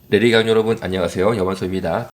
레리강 여러분 안녕하세요. 염원소입니다.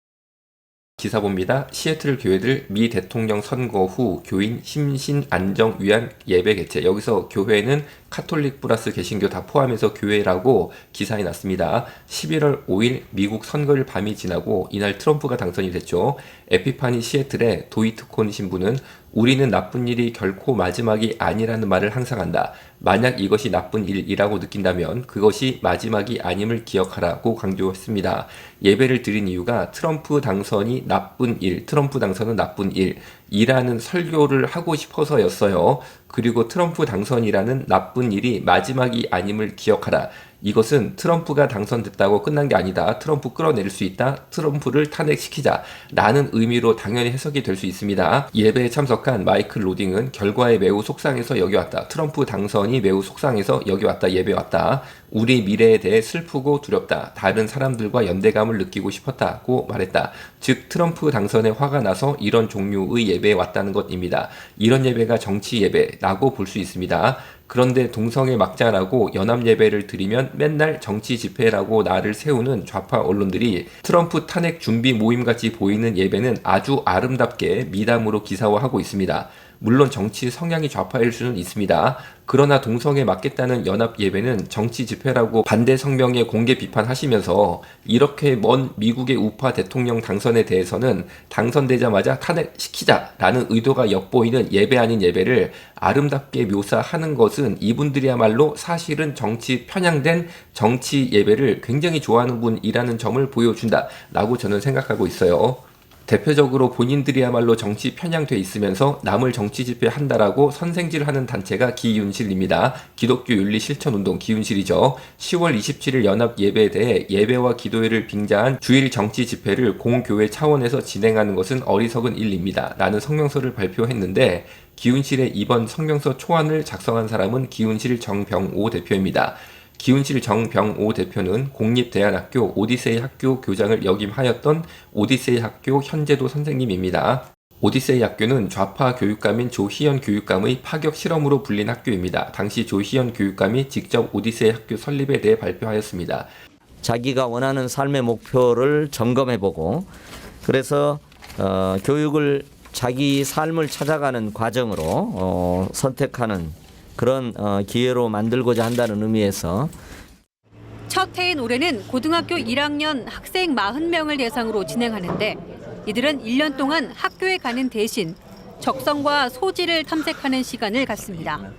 기사 봅니다. 시애틀 교회들 미 대통령 선거 후 교인 심신 안정 위한 예배 개최. 여기서 교회는 카톨릭 플러스 개신교 다 포함해서 교회라고 기사에 났습니다. 11월 5일 미국 선거일 밤이 지나고 이날 트럼프가 당선이 됐죠. 에피파니 시애틀의 도이트콘 신부는 우리는 나쁜 일이 결코 마지막이 아니라는 말을 항상 한다. 만약 이것이 나쁜 일이라고 느낀다면 그것이 마지막이 아님을 기억하라고 강조했습니다. 예배를 드린 이유가 트럼프 당선이 나쁜 일, 트럼프 당선은 나쁜 일이라는 설교를 하고 싶어서였어요. 그리고 트럼프 당선이라는 나쁜 일이 마지막이 아님을 기억하라. 이것은 트럼프가 당선됐다고 끝난 게 아니다. 트럼프 끌어낼 수 있다. 트럼프를 탄핵시키자. 라는 의미로 당연히 해석이 될 수 있습니다. 예배에 참석한 마이클 로딩은 결과에 매우 속상해서 여기 왔다. 트럼프 당선이 매우 속상해서 여기 왔다. 예배 왔다. 우리 미래에 대해 슬프고 두렵다. 다른 사람들과 연대감을 느끼고 싶었다고 말했다. 즉 트럼프 당선에 화가 나서 이런 종류의 예배에 왔다는 것입니다. 이런 예배가 정치 예배라고 볼 수 있습니다. 그런데 동성애 막자라고 연합 예배를 드리면 맨날 정치 집회라고 나를 세우는 좌파 언론들이 트럼프 탄핵 준비 모임같이 보이는 예배는 아주 아름답게 미담으로 기사화하고 있습니다. 물론 정치 성향이 좌파일 수는 있습니다. 그러나 동성애 막겠다는 연합 예배는 정치 집회라고 반대 성명에 공개 비판하시면서 이렇게 먼 미국의 우파 대통령 당선에 대해서는 당선되자마자 탄핵시키자라는 의도가 엿보이는 예배 아닌 예배를 아름답게 묘사하는 것은 이분들이야말로 사실은 정치 편향된 정치 예배를 굉장히 좋아하는 분이라는 점을 보여준다라고 저는 생각하고 있어요. 대표적으로 본인들이야말로 정치 편향돼 있으면서 남을 정치 집회한다라고 선생질하는 단체가 기윤실입니다. 기독교 윤리 실천운동 기윤실이죠. 10월 27일 연합 예배에 대해 예배와 기도회를 빙자한 주일 정치 집회를 공교회 차원에서 진행하는 것은 어리석은 일입니다. 라는 성명서를 발표했는데 기윤실의 이번 성명서 초안을 작성한 사람은 기윤실 정병오 대표입니다. 기훈실 정병오 대표는 공립대안학교 오디세이 학교 교장을 역임하였던 오디세이 학교 현재도 선생님입니다. 오디세이 학교는 좌파 교육감인 조희연 교육감의 파격 실험으로 불린 학교입니다. 당시 조희연 교육감이 직접 오디세이 학교 설립에 대해 발표하였습니다. 자기가 원하는 삶의 목표를 점검해보고 그래서 교육을 자기 삶을 찾아가는 과정으로 선택하는 그런 기회로 만들고자 한다는 의미에서 첫 해인 올해는 고등학교 1학년 학생 40명을 대상으로 진행하는데 이들은 1년 동안 학교에 가는 대신 적성과 소질을 탐색하는 시간을 갖습니다.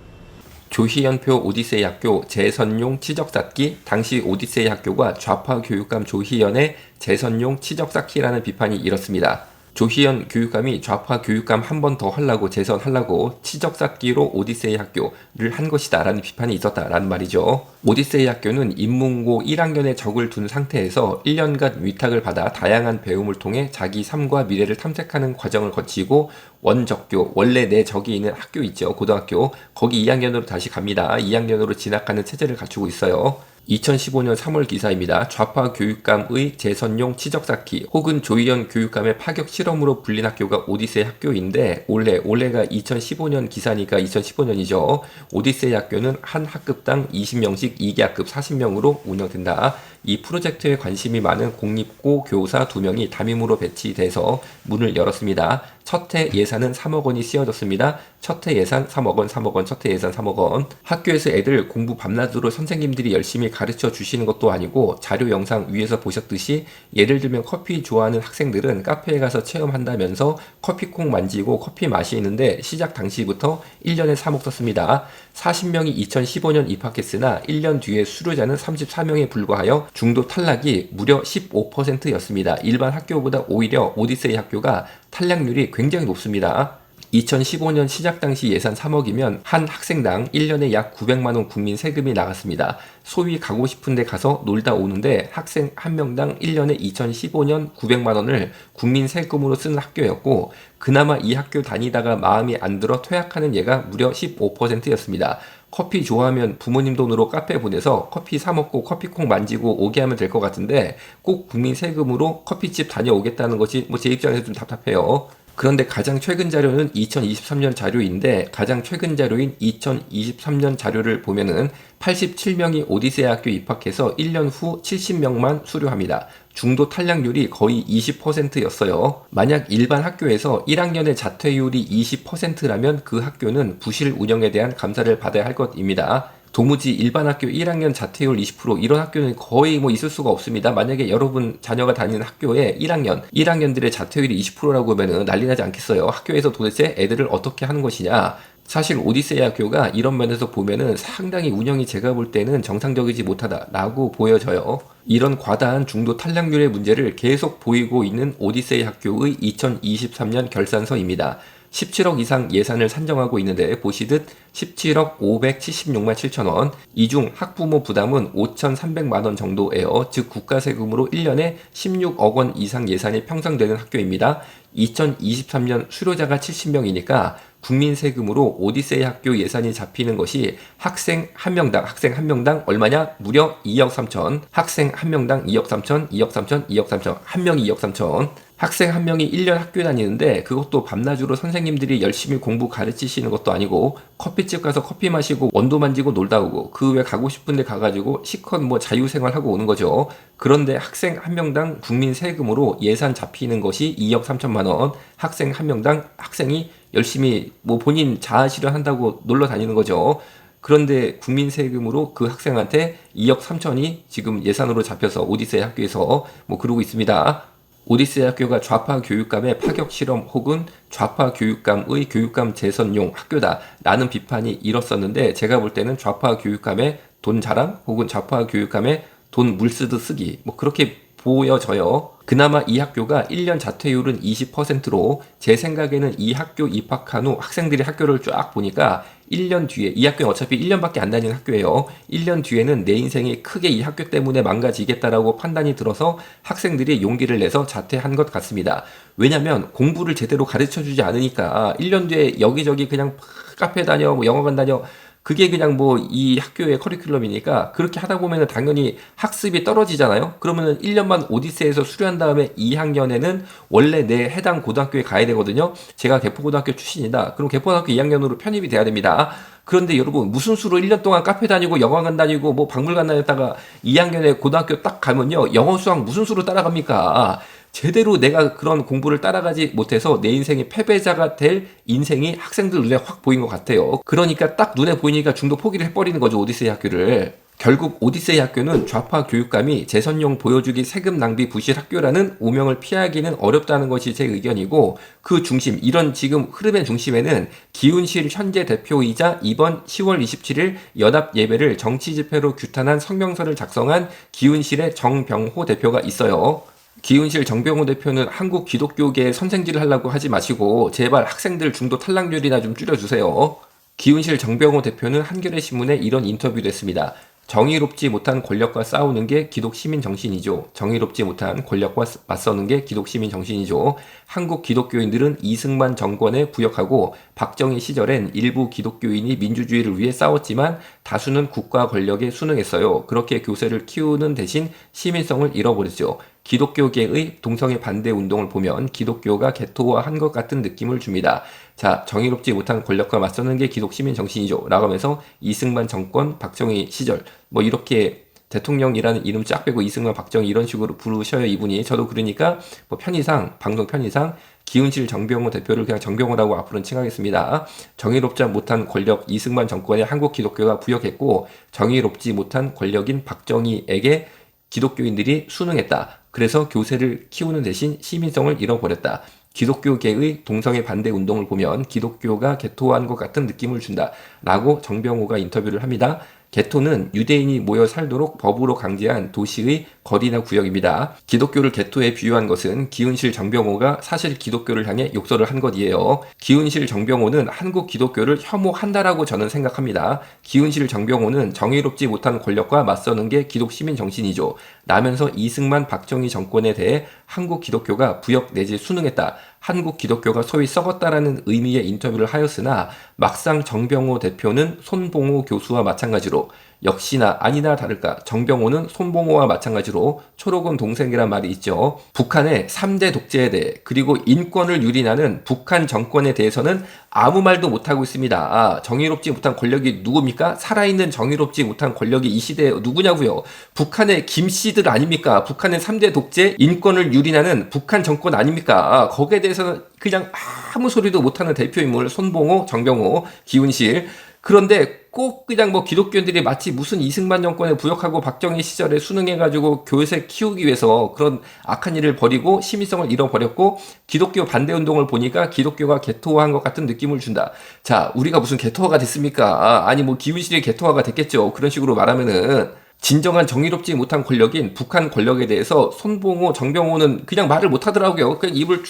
조희연표 오디세이 학교 재선용 치적쌓기. 당시 오디세이 학교가 좌파 교육감 조희연의 재선용 치적쌓기라는 비판이 이렇습니다. 조희연 교육감이 좌파 교육감 한 번 더 하려고 재선하려고 치적쌓기로 오디세이 학교를 한 것이다 라는 비판이 있었다라는 말이죠. 오디세이 학교는 인문고 1학년에 적을 둔 상태에서 1년간 위탁을 받아 다양한 배움을 통해 자기 삶과 미래를 탐색하는 과정을 거치고 원적교, 원래 내 적이 있는 학교 있죠. 고등학교. 거기 2학년으로 다시 갑니다. 2학년으로 진학하는 체제를 갖추고 있어요. 2015년 3월 기사입니다. 좌파 교육감의 재선용 치적쌓기 혹은 조희연 교육감의 파격 실험으로 불린 학교가 오디세이 학교인데 올해가 2015년 기사니까 2015년이죠. 오디세이 학교는 한 학급당 20명씩 2개 학급 40명으로 운영된다. 이 프로젝트에 관심이 많은 공립고 교사 2명이 담임으로 배치돼서 문을 열었습니다. 첫 해 예산은 3억 원이 씌워졌습니다. 첫 해 예산 3억 원, 3억 원, 첫 해 예산 3억 원. 학교에서 애들 공부 밤낮으로 선생님들이 열심히 가르쳐 주시는 것도 아니고 자료 영상 위에서 보셨듯이 예를 들면 커피 좋아하는 학생들은 카페에 가서 체험한다면서 커피콩 만지고 커피 마시는데 시작 당시부터 1년에 3억 썼습니다. 40명이 2015년 입학했으나 1년 뒤에 수료자는 34명에 불과하여 중도 탈락이 무려 15%였습니다. 일반 학교보다 오히려 오디세이 학교가 탈락률이 굉장히 높습니다. 2015년 시작 당시 예산 3억이면 한 학생당 1년에 약 900만 원 국민 세금이 나갔습니다. 소위 가고 싶은데 가서 놀다 오는데 학생 한 명당 1년에 2015년 900만 원을 국민 세금으로 쓰는 학교였고 그나마 이 학교 다니다가 마음이 안 들어 퇴학하는 예가 무려 15%였습니다. 커피 좋아하면 부모님 돈으로 카페 보내서 커피 사 먹고 커피콩 만지고 오게 하면 될 것 같은데 꼭 국민 세금으로 커피집 다녀오겠다는 것이 제 입장에서 좀 답답해요. 그런데 가장 최근 자료는 2023년 자료인데 가장 최근 자료인 2023년 자료를 보면은 87명이 오디세이 학교에 입학해서 1년 후 70명만 수료합니다. 중도 탈락률이 거의 20%였어요. 만약 일반 학교에서 1학년의 자퇴율이 20%라면 그 학교는 부실 운영에 대한 감사를 받아야 할 것입니다. 도무지 일반 학교 1학년 자퇴율 20% 이런 학교는 거의 뭐 있을 수가 없습니다. 만약에 여러분 자녀가 다니는 학교에 1학년들의 자퇴율이 20%라고 하면은 난리 나지 않겠어요. 학교에서 도대체 애들을 어떻게 하는 것이냐. 사실 오디세이 학교가 이런 면에서 보면은 상당히 운영이 제가 볼 때는 정상적이지 못하다라고 보여져요. 이런 과다한 중도 탈락률의 문제를 계속 보이고 있는 오디세이 학교의 2023년 결산서입니다. 17억 이상 예산을 산정하고 있는데 보시듯 17억 576만 7천 원, 이 중 학부모 부담은 5,300만 원 정도예요. 즉 국가세금으로 1년에 16억 원 이상 예산이 편성되는 학교입니다. 2023년 수료자가 70명이니까 국민 세금으로 오디세이 학교 예산이 잡히는 것이 학생 한 명당 얼마냐? 무려 2억 3천. 학생 한 명당 2억 3천, 2억 3천, 2억 3천. 한 명이 2억 3천. 학생 한 명이 1년 학교 다니는데 그것도 밤낮으로 선생님들이 열심히 공부 가르치시는 것도 아니고 커피집 가서 커피 마시고 원두 만지고 놀다 오고 그 외 가고 싶은데 가가지고 실컷 뭐 자유생활하고 오는 거죠. 그런데 학생 한 명당 국민 세금으로 예산 잡히는 것이 2억 3천만 원. 학생 한 명당 학생이 열심히 뭐 본인 자아 실현한다고 놀러 다니는 거죠. 그런데 국민 세금으로 그 학생한테 2억 3천이 지금 예산으로 잡혀서 오디세이 학교에서 뭐 그러고 있습니다. 오디세이 학교가 좌파 교육감의 파격 실험 혹은 좌파 교육감의 교육감 재선용 학교다라는 비판이 일었었는데 제가 볼 때는 좌파 교육감의 돈 자랑 혹은 좌파 교육감의 돈 물쓰듯 쓰기 뭐 그렇게 보여져요. 그나마 이 학교가 1년 자퇴율은 20%로 제 생각에는 이 학교 입학한 후 학생들이 학교를 쫙 보니까 1년 뒤에 이 학교는 어차피 1년밖에 안 다니는 학교예요. 1년 뒤에는 내 인생이 크게 이 학교 때문에 망가지겠다라고 판단이 들어서 학생들이 용기를 내서 자퇴한 것 같습니다. 왜냐면 공부를 제대로 가르쳐주지 않으니까 1년 뒤에 여기저기 그냥 카페 다녀 뭐 영어관 다녀 그게 그냥 뭐 이 학교의 커리큘럼이니까 그렇게 하다 보면은 당연히 학습이 떨어지잖아요. 그러면은 1년만 오디세이에서 수료한 다음에 2학년에는 원래 내 해당 고등학교에 가야 되거든요. 제가 개포고등학교 출신이다. 그럼 개포고등학교 2학년으로 편입이 돼야 됩니다. 그런데 여러분 무슨 수로 1년 동안 카페 다니고 영화관 다니고 뭐 박물관 다녔다가 2학년에 고등학교 딱 가면요. 영어 수학 무슨 수로 따라갑니까? 제대로 내가 그런 공부를 따라가지 못해서 내 인생이 패배자가 될 인생이 학생들 눈에 확 보인 것 같아요. 그러니까 딱 눈에 보이니까 중도 포기를 해버리는 거죠. 오디세이 학교를. 결국 오디세이 학교는 좌파 교육감이 재선용 보여주기 세금 낭비 부실 학교라는 오명을 피하기는 어렵다는 것이 제 의견이고 그 중심, 이런 지금 흐름의 중심에는 기훈실 현재 대표이자 이번 10월 27일 연합 예배를 정치 집회로 규탄한 성명서를 작성한 기훈실의 정병호 대표가 있어요. 기훈실 정병호 대표는 한국 기독교계의 선생질을 하려고 하지 마시고 제발 학생들 중도 탈락률이나 좀 줄여주세요. 기훈실 정병호 대표는 한겨레 신문에 이런 인터뷰를 했습니다. 정의롭지 못한 권력과 싸우는 게 기독 시민 정신이죠. 정의롭지 못한 권력과 맞서는 게 기독 시민 정신이죠. 한국 기독교인들은 이승만 정권에 부역하고 박정희 시절엔 일부 기독교인이 민주주의를 위해 싸웠지만 다수는 국가 권력에 순응했어요. 그렇게 교세를 키우는 대신 시민성을 잃어버렸죠. 기독교계의 동성애 반대 운동을 보면 기독교가 개토화한 것 같은 느낌을 줍니다. 자, 정의롭지 못한 권력과 맞서는 게 기독 시민 정신이죠. 라고 하면서 이승만 정권, 박정희 시절 뭐 이렇게 대통령이라는 이름 쫙 빼고 이승만, 박정희 이런 식으로 부르셔요, 이분이. 저도 그러니까 뭐 편의상, 방송 편의상 기훈실 정병호 대표를 그냥 정병호라고 앞으로는 칭하겠습니다. 정의롭지 못한 권력 이승만 정권에 한국 기독교가 부역했고 정의롭지 못한 권력인 박정희에게 기독교인들이 순응했다. 그래서 교세를 키우는 대신 시민성을 잃어버렸다. 기독교계의 동성애 반대 운동을 보면 기독교가 개토한 것 같은 느낌을 준다. 라고 정병호가 인터뷰를 합니다. 개토는 유대인이 모여 살도록 법으로 강제한 도시의 거리나 구역입니다. 기독교를 개토에 비유한 것은 기훈실 정병호가 사실 기독교를 향해 욕설을 한 것이에요. 기훈실 정병호는 한국 기독교를 혐오한다라고 저는 생각합니다. 기훈실 정병호는 정의롭지 못한 권력과 맞서는 게 기독 시민 정신이죠. 라면서 이승만 박정희 정권에 대해 한국 기독교가 부역 내지 순응했다 한국 기독교가 소위 썩었다라는 의미의 인터뷰를 하였으나 막상 정병호 대표는 손봉호 교수와 마찬가지로 역시나 아니나 다를까 정병호는 손봉호와 마찬가지로 초록은 동생이란 말이 있죠. 북한의 3대 독재에 대해 그리고 인권을 유린하는 북한 정권에 대해서는 아무 말도 못하고 있습니다. 정의롭지 못한 권력이 누굽니까? 살아있는 정의롭지 못한 권력이 이 시대에 누구냐고요? 북한의 김씨들 아닙니까? 북한의 3대 독재 인권을 유린하는 북한 정권 아닙니까? 거기에 대해서는 그냥 아무 소리도 못하는 대표인물 손봉호, 정병호, 기훈실. 그런데 꼭 그냥 뭐 기독교인들이 마치 무슨 이승만 정권에 부역하고 박정희 시절에 순응해가지고 교세 키우기 위해서 그런 악한 일을 벌이고 시민성을 잃어버렸고 기독교 반대운동을 보니까 기독교가 개토화한 것 같은 느낌을 준다. 자, 우리가 무슨 개토화가 됐습니까? 아니 뭐 기훈실이 개토화가 됐겠죠. 그런 식으로 말하면은 진정한 정의롭지 못한 권력인 북한 권력에 대해서 손봉호, 정병호는 그냥 말을 못하더라고요. 그냥 입을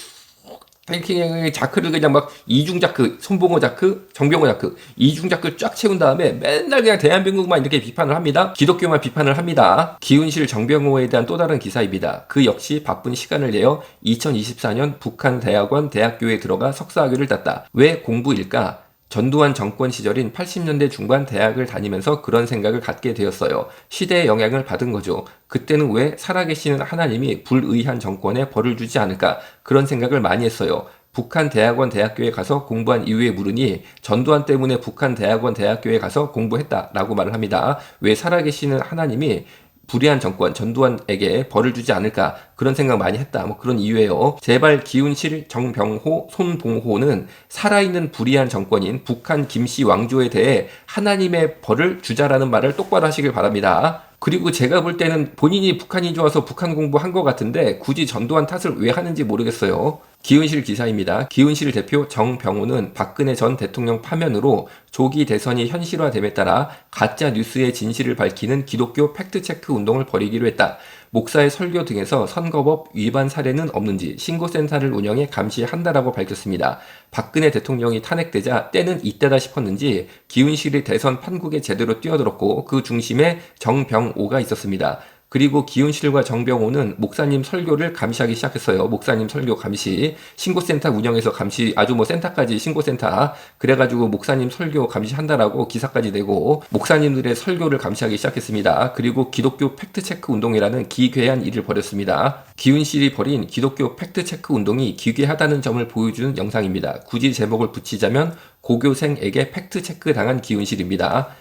탱킹의 자크를 그냥 막 이중자크, 손봉호 자크, 정병호 자크, 이중자크 쫙 채운 다음에 맨날 그냥 대한민국만 이렇게 비판을 합니다. 기독교만 비판을 합니다. 기훈실 정병호에 대한 또 다른 기사입니다. 그 역시 바쁜 시간을 내어 2024년 북한 대학원 대학교에 들어가 석사학위를 땄다. 왜 공부일까? 전두환 정권 시절인 80년대 중반 대학을 다니면서 그런 생각을 갖게 되었어요. 시대의 영향을 받은 거죠. 그때는 왜 살아계시는 하나님이 불의한 정권에 벌을 주지 않을까 그런 생각을 많이 했어요. 북한 대학원 대학교에 가서 공부한 이유에 물으니 전두환 때문에 북한 대학원 대학교에 가서 공부했다라고 말을 합니다. 왜 살아계시는 하나님이 불의한 정권 전두환에게 벌을 주지 않을까 그런 생각 많이 했다. 뭐 그런 이유예요. 제발 기훈실, 정병호, 손봉호는 살아있는 불의한 정권인 북한 김씨 왕조에 대해 하나님의 벌을 주자라는 말을 똑바로 하시길 바랍니다. 그리고 제가 볼 때는 본인이 북한이 좋아서 북한 공부한 것 같은데 굳이 전두환 탓을 왜 하는지 모르겠어요. 기훈실 기사입니다. 기훈실 대표 정병호는 박근혜 전 대통령 파면으로 조기 대선이 현실화됨에 따라 가짜 뉴스의 진실을 밝히는 기독교 팩트체크 운동을 벌이기로 했다. 목사의 설교 등에서 선거법 위반 사례는 없는지 신고센터를 운영해 감시한다라고 밝혔습니다. 박근혜 대통령이 탄핵되자 때는 이때다 싶었는지 기훈실이 대선 판국에 제대로 뛰어들었고 그 중심에 정병호가 있었습니다. 그리고 기훈실과 정병호는 목사님 설교를 감시하기 시작했어요. 목사님 설교 감시, 신고센터 운영해서 감시, 아주 뭐 센터까지 신고센터, 그래가지고 목사님 설교 감시한다라고 기사까지 내고 목사님들의 설교를 감시하기 시작했습니다. 그리고 기독교 팩트체크 운동이라는 기괴한 일을 벌였습니다. 기훈실이 벌인 기독교 팩트체크 운동이 기괴하다는 점을 보여주는 영상입니다. 굳이 제목을 붙이자면 고교생에게 팩트체크 당한 기훈실입니다.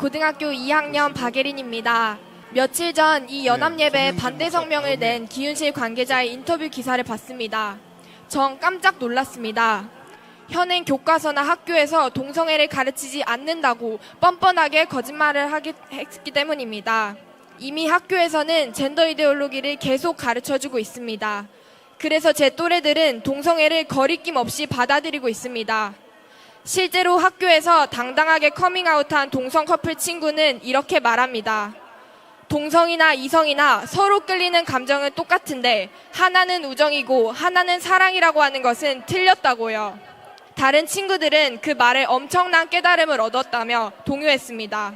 고등학교 2학년 박예린입니다. 며칠 전 이 연합예배에 반대 성명을 낸 기훈실 관계자의 인터뷰 기사를 봤습니다. 전 깜짝 놀랐습니다. 현행 교과서나 학교에서 동성애를 가르치지 않는다고 뻔뻔하게 거짓말을 했기 때문입니다. 이미 학교에서는 젠더 이데올로기를 계속 가르쳐주고 있습니다. 그래서 제 또래들은 동성애를 거리낌 없이 받아들이고 있습니다. 실제로 학교에서 당당하게 커밍아웃한 동성 커플 친구는 이렇게 말합니다. 동성이나 이성이나 서로 끌리는 감정은 똑같은데 하나는 우정이고 하나는 사랑이라고 하는 것은 틀렸다고요. 다른 친구들은 그 말에 엄청난 깨달음을 얻었다며 동요했습니다.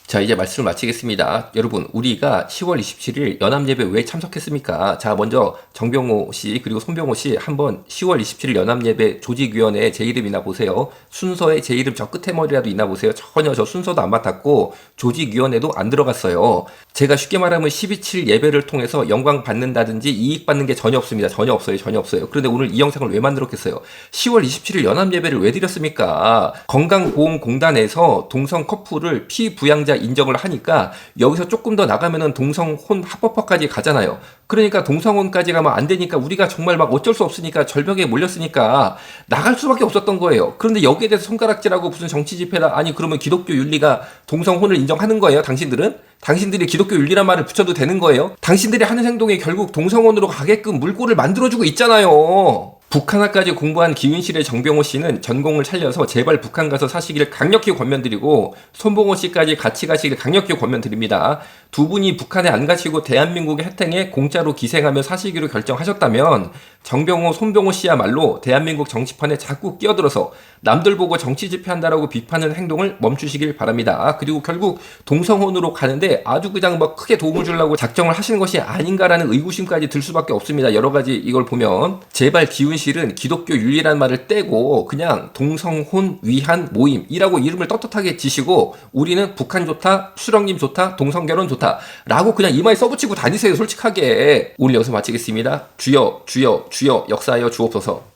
자, 이제 말씀을 마치겠습니다. 여러분, 우리가 10월 27일 연합예배 왜 참석했습니까? 자, 먼저 정병호 씨 그리고 손병호 씨 한번 10월 27일 연합예배 조직위원회에 제 이름 있나 보세요. 순서에 제 이름 저 끝에 머리라도 있나 보세요. 전혀 저 순서도 안 맡았고 조직위원회도 안 들어갔어요. 제가 쉽게 말하면 12.7 예배를 통해서 영광 받는다든지 이익 받는 게 전혀 없습니다. 전혀 없어요. 전혀 없어요. 그런데 오늘 이 영상을 왜 만들었겠어요? 10월 27일 연합예배를 왜 드렸습니까? 건강보험공단에서 동성 커플을 피부양자 인정을 하니까 여기서 조금 더 나가면은 동성혼 합법화까지 가잖아요. 그러니까 동성혼까지 가면 안 되니까 우리가 정말 막 어쩔 수 없으니까 절벽에 몰렸으니까 나갈 수밖에 없었던 거예요. 그런데 여기에 대해서 손가락질하고 무슨 정치 집회다. 아니 그러면 기독교 윤리가 동성혼을 인정하는 거예요? 당신들은? 당신들이 기독교 윤리란 말을 붙여도 되는 거예요? 당신들이 하는 행동이 결국 동성혼으로 가게끔 물꼬를 만들어주고 있잖아요. 북한학까지 공부한 기훈실의 정병호 씨는 전공을 살려서 제발 북한 가서 사시기를 강력히 권면드리고 손봉호 씨까지 같이 가시길 강력히 권면드립니다. 두 분이 북한에 안 가시고 대한민국의 혜택에 공짜로 기생하며 사시기로 결정하셨다면 정병호, 손병호 씨야말로 대한민국 정치판에 자꾸 끼어들어서 남들 보고 정치 집회한다라고 비판하는 행동을 멈추시길 바랍니다. 그리고 결국 동성혼으로 가는데 아주 그냥 막 크게 도움을 주려고 작정을 하시는 것이 아닌가라는 의구심까지 들 수밖에 없습니다. 여러 가지 이걸 보면 제발 기훈 김윤실은 기독교 윤리란 말을 떼고 그냥 동성혼 위한 모임이라고 이름을 떳떳하게 지시고 우리는 북한 좋다, 수령님 좋다, 동성결혼 좋다 라고 그냥 이마에 써붙이고 다니세요. 솔직하게. 오늘 여기서 마치겠습니다. 주여 주여 주여 역사하여 주옵소서.